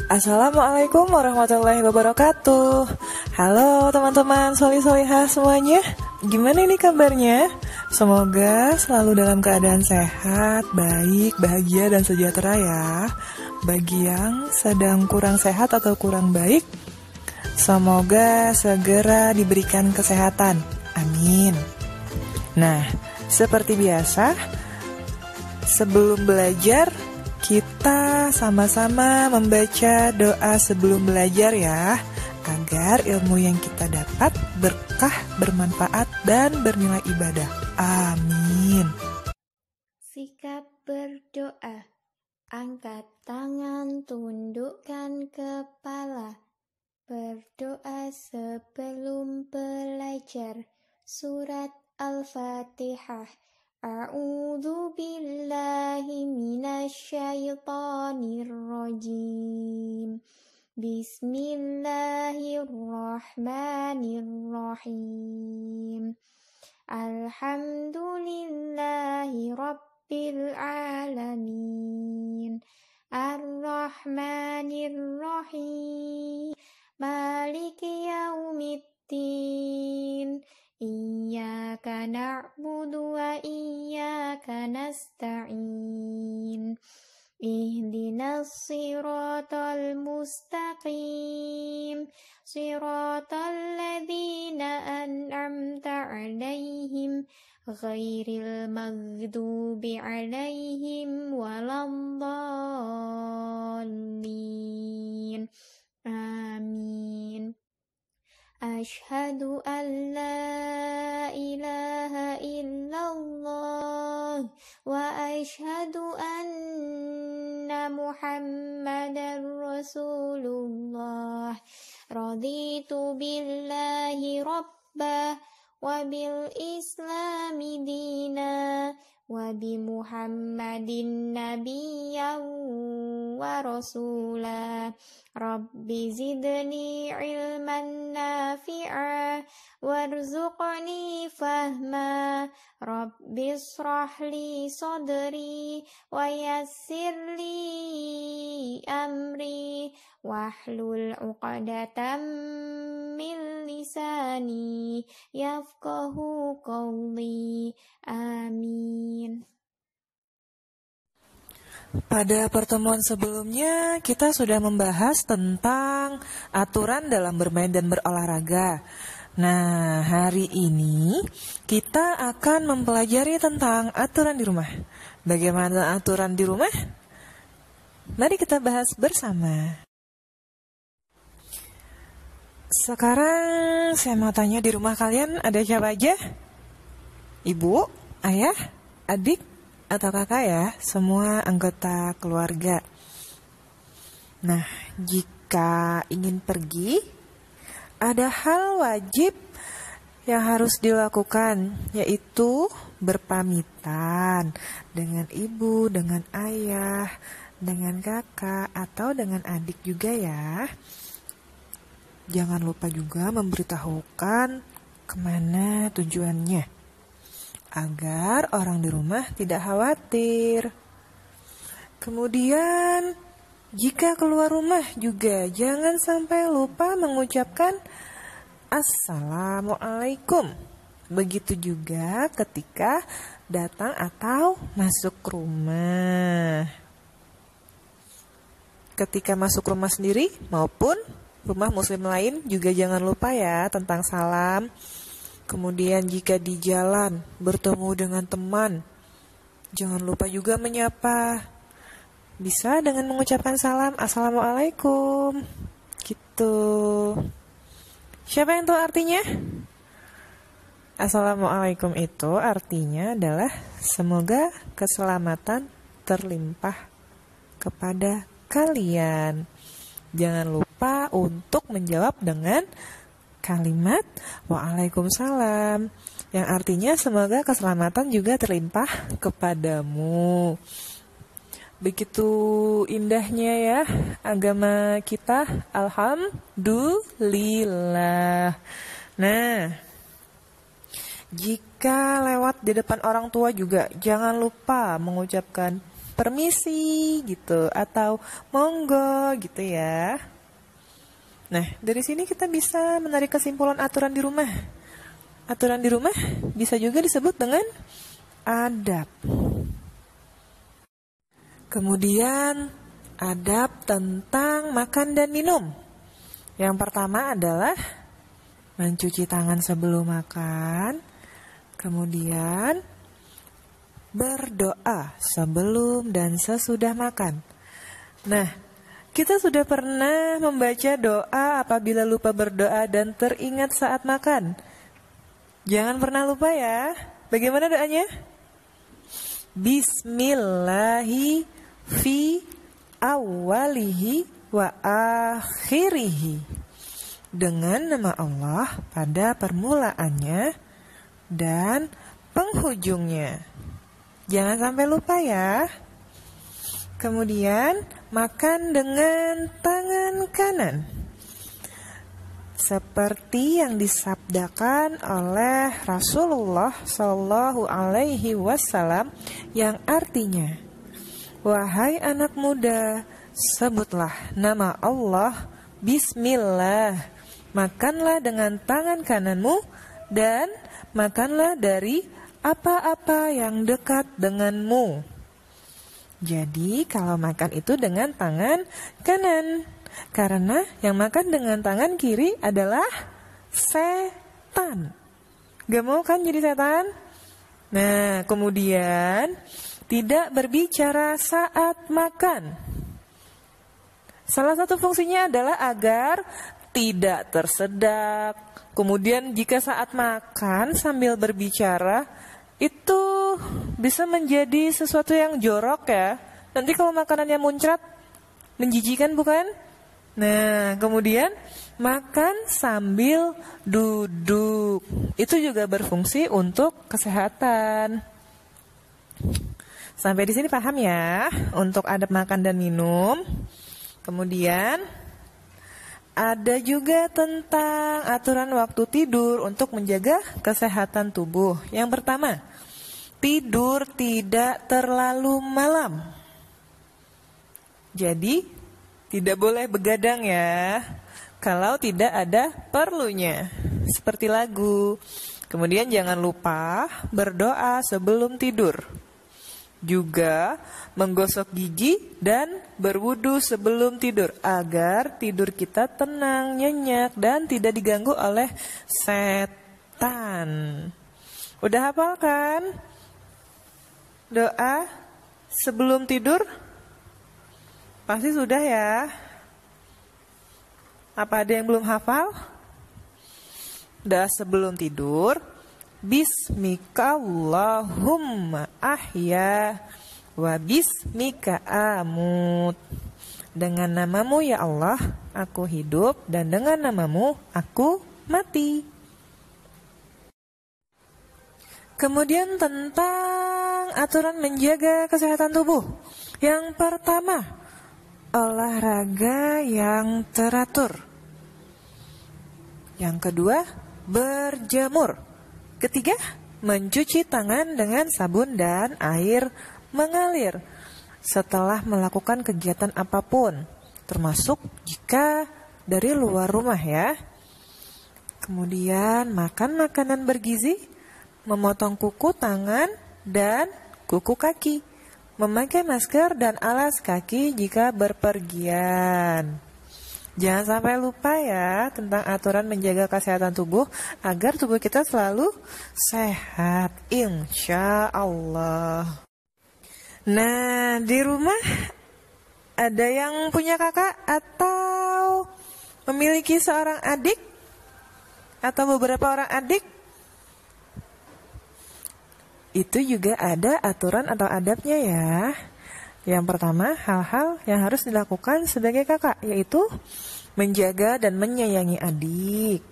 Assalamualaikum warahmatullahi wabarakatuh. Halo teman-teman solih-solihah semuanya. Gimana nih kabarnya? Semoga selalu dalam keadaan sehat, baik, bahagia, dan sejahtera ya. Bagi yang sedang kurang sehat atau kurang baik, semoga segera diberikan kesehatan. Amin. Nah, seperti biasa, sebelum belajar, kita sama-sama membaca doa sebelum belajar ya, agar ilmu yang kita dapat berkah, bermanfaat, dan bernilai ibadah. Amin. Sikap berdoa. Angkat tangan, tundukkan kepala. Berdoa sebelum belajar. Surat Al-Fatihah. A'udzu billahi minasyaitonir rajim. Bismillahirrahmanirrahim. Alhamdulillahi rabbil alamin. Ar-Rahmanir-Rahim. Maliki yaumiddin. Iyyaka na'budu wa iyyaka nasta'in. Ihdinas siratal mustaqim. Siratal ladzina an'amta 'alaihim ghairil maghdubi 'alaihim waladdallin. Amin. Asyhadu an la ilaha illallah wa asyhadu anna Muhammadar Rasulullah. Raditu billahi rabbah wa bil islami dina wa bi Muhammadin nabiyyan wa rasulah. Rabbi zidni ilman nafi'a warzuqni fahma. Rabbi israhli sadri wa yassirli amri wahlul 'uqdatam min lisani yafqahu qawli. Amin. Pada pertemuan sebelumnya, kita sudah membahas tentang aturan dalam bermain dan berolahraga. Nah, hari ini kita akan mempelajari tentang aturan di rumah. Bagaimana aturan di rumah? Mari kita bahas bersama. Sekarang saya mau tanya, di rumah kalian ada siapa aja? Ibu, ayah, adik, atau kakak ya? Semua anggota keluarga. Nah, jika ingin pergi, ada hal wajib yang harus dilakukan, yaitu berpamitan dengan ibu, dengan ayah, dengan kakak, atau dengan adik juga ya. Jangan lupa juga memberitahukan kemana tujuannya, agar orang di rumah tidak khawatir. Kemudian, jika keluar rumah juga jangan sampai lupa mengucapkan Assalamualaikum. Begitu juga ketika datang atau masuk rumah. Ketika masuk rumah sendiri maupun rumah muslim lain juga jangan lupa ya tentang salam. Kemudian jika di jalan bertemu dengan teman, jangan lupa juga menyapa. Bisa dengan mengucapkan salam, Assalamualaikum. Gitu. Siapa yang tahu artinya? Assalamualaikum itu artinya adalah semoga keselamatan terlimpah kepada kalian. Jangan lupa untuk menjawab dengan kalimat Waalaikumsalam, yang artinya semoga keselamatan juga terlimpah kepadamu. Begitu indahnya ya agama kita, alhamdulillah. Nah, jika lewat di depan orang tua juga jangan lupa mengucapkan permisi gitu atau monggo gitu ya. Nah, dari sini kita bisa menarik kesimpulan aturan di rumah. Aturan di rumah bisa juga disebut dengan adab. Kemudian adab tentang makan dan minum. Yang pertama adalah mencuci tangan sebelum makan. Kemudian berdoa sebelum dan sesudah makan. Nah, kita sudah pernah membaca doa apabila lupa berdoa dan teringat saat makan. Jangan pernah lupa ya. Bagaimana doanya? Bismillahi fi awalihi wa akhirihi. Dengan nama Allah pada permulaannya dan penghujungnya. Jangan sampai lupa ya. Kemudian makan dengan tangan kanan. Seperti yang disabdakan oleh Rasulullah Shallallahu Alaihi Wasallam yang artinya, wahai anak muda, sebutlah nama Allah, Bismillah, makanlah dengan tangan kananmu dan makanlah dari apa-apa yang dekat denganmu. Jadi kalau makan itu dengan tangan kanan, karena yang makan dengan tangan kiri adalah setan. Gak mau kan jadi setan? Nah, kemudian tidak berbicara saat makan. Salah satu fungsinya adalah agar tidak tersedak. Kemudian jika saat makan sambil berbicara, itu bisa menjadi sesuatu yang jorok ya. Nanti kalau makanannya muncrat, menjijikan bukan? Nah, kemudian makan sambil duduk. Itu juga berfungsi untuk kesehatan. Sampai di sini paham ya untuk adab makan dan minum. Kemudian ada juga tentang aturan waktu tidur untuk menjaga kesehatan tubuh. Yang pertama, tidur tidak terlalu malam. Jadi, tidak boleh begadang ya, kalau tidak ada perlunya. Seperti lagu. Kemudian jangan lupa berdoa sebelum tidur. Juga menggosok gigi dan berwudu sebelum tidur agar tidur kita tenang, nyenyak dan tidak diganggu oleh setan. Udah hafal kan doa sebelum tidur? Pasti sudah ya. Apa ada yang belum hafal? Doa sebelum tidur, Bismika Allahumma ahya wa bismika amut. Dengan namamu ya Allah, aku hidup, dan dengan namamu aku mati. Kemudian tentang aturan menjaga kesehatan tubuh. Yang pertama, olahraga yang teratur. Yang kedua, berjemur. Ketiga, mencuci tangan dengan sabun dan air mengalir setelah melakukan kegiatan apapun, termasuk jika dari luar rumah ya. Kemudian makan makanan bergizi, memotong kuku tangan dan kuku kaki, memakai masker dan alas kaki jika berpergian. Jangan sampai lupa ya tentang aturan menjaga kesehatan tubuh agar tubuh kita selalu sehat, insya Allah. Nah, di rumah ada yang punya kakak atau memiliki seorang adik atau beberapa orang adik? Itu juga ada aturan atau adabnya ya. Yang pertama, hal-hal yang harus dilakukan sebagai kakak, yaitu menjaga dan menyayangi adik,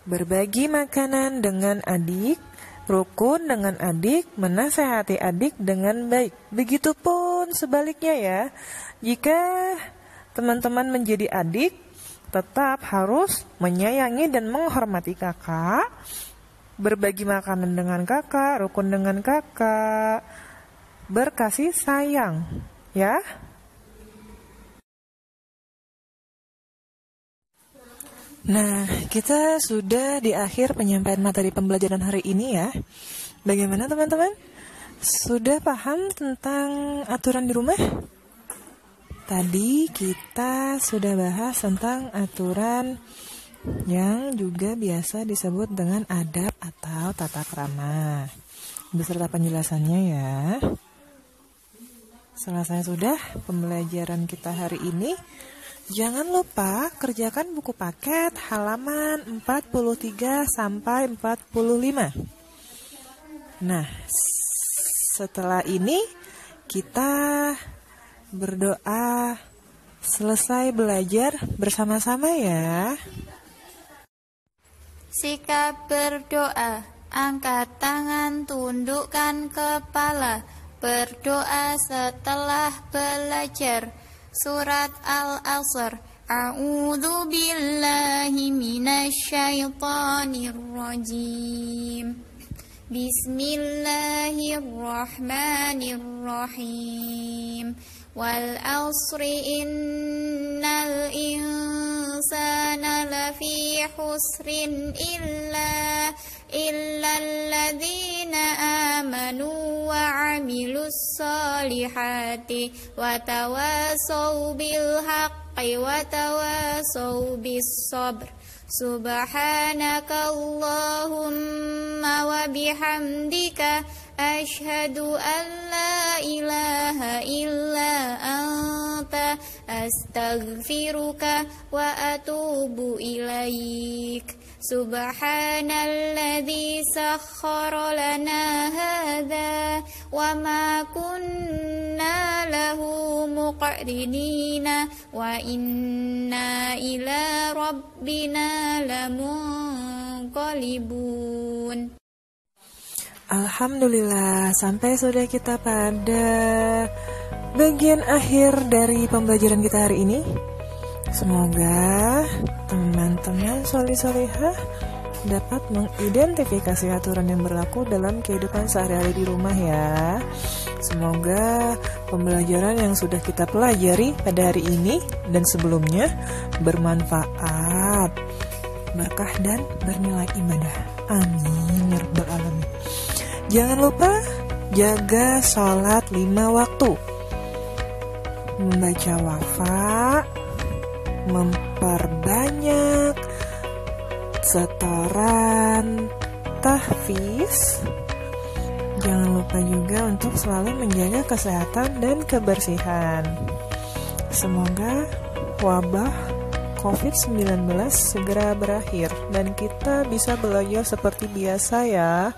berbagi makanan dengan adik, rukun dengan adik, menasehati adik dengan baik. Begitupun sebaliknya ya. Jika teman-teman menjadi adik, tetap harus menyayangi dan menghormati kakak, berbagi makanan dengan kakak, rukun dengan kakak, berkasih sayang, ya. Nah, kita sudah di akhir penyampaian materi pembelajaran hari ini ya. Bagaimana teman-teman? Sudah paham tentang aturan di rumah? Tadi kita sudah bahas tentang aturan yang juga biasa disebut dengan adab atau tata krama, beserta penjelasannya ya. Selesai sudah pembelajaran kita hari ini. Jangan lupa kerjakan buku paket halaman 43 sampai 45. Nah, setelah ini kita berdoa selesai belajar bersama-sama ya. Sikap berdoa, angkat tangan, tundukkan kepala, berdoa setelah belajar. Surat Al-Asr. A'udzu billahi minasyaitonir rajim. Bismillahirrahmanirrahim. Wal asri innal insana lafi husrin illa alladzina amanu wa amilus solihati wa tawasaw bil haqqi wa tawasaw bis sabr. Subhanaka Allahumma wa bihamdika asyhadu an la ilaha illa anta astaghfiruka wa atubu ilaik. Subhanalladzi sakhkhara lana hadza wa ma kunna lahu muqrinina wa inna ila rabbina lamunqalibun. Alhamdulillah, sampai sudah kita pada bagian akhir dari pembelajaran kita hari ini. Semoga teman-teman solih-solihah dapat mengidentifikasi aturan yang berlaku dalam kehidupan sehari-hari di rumah ya. Semoga pembelajaran yang sudah kita pelajari pada hari ini dan sebelumnya bermanfaat, berkah dan bernilai ibadah. Amin ya rabbal alamin. Jangan lupa jaga sholat 5 waktu, membaca wafa, memperbanyak setoran tahfiz. Jangan lupa juga untuk selalu menjaga kesehatan dan kebersihan. Semoga wabah COVID-19 segera berakhir dan kita bisa belajar seperti biasa ya.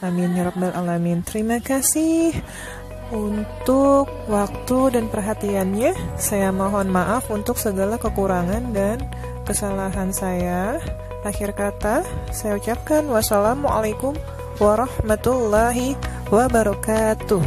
Amin ya rabbal alamin. Terima kasih untuk waktu dan perhatiannya. Saya mohon maaf untuk segala kekurangan dan kesalahan saya. Akhir kata, saya ucapkan wassalamualaikum warahmatullahi wabarakatuh.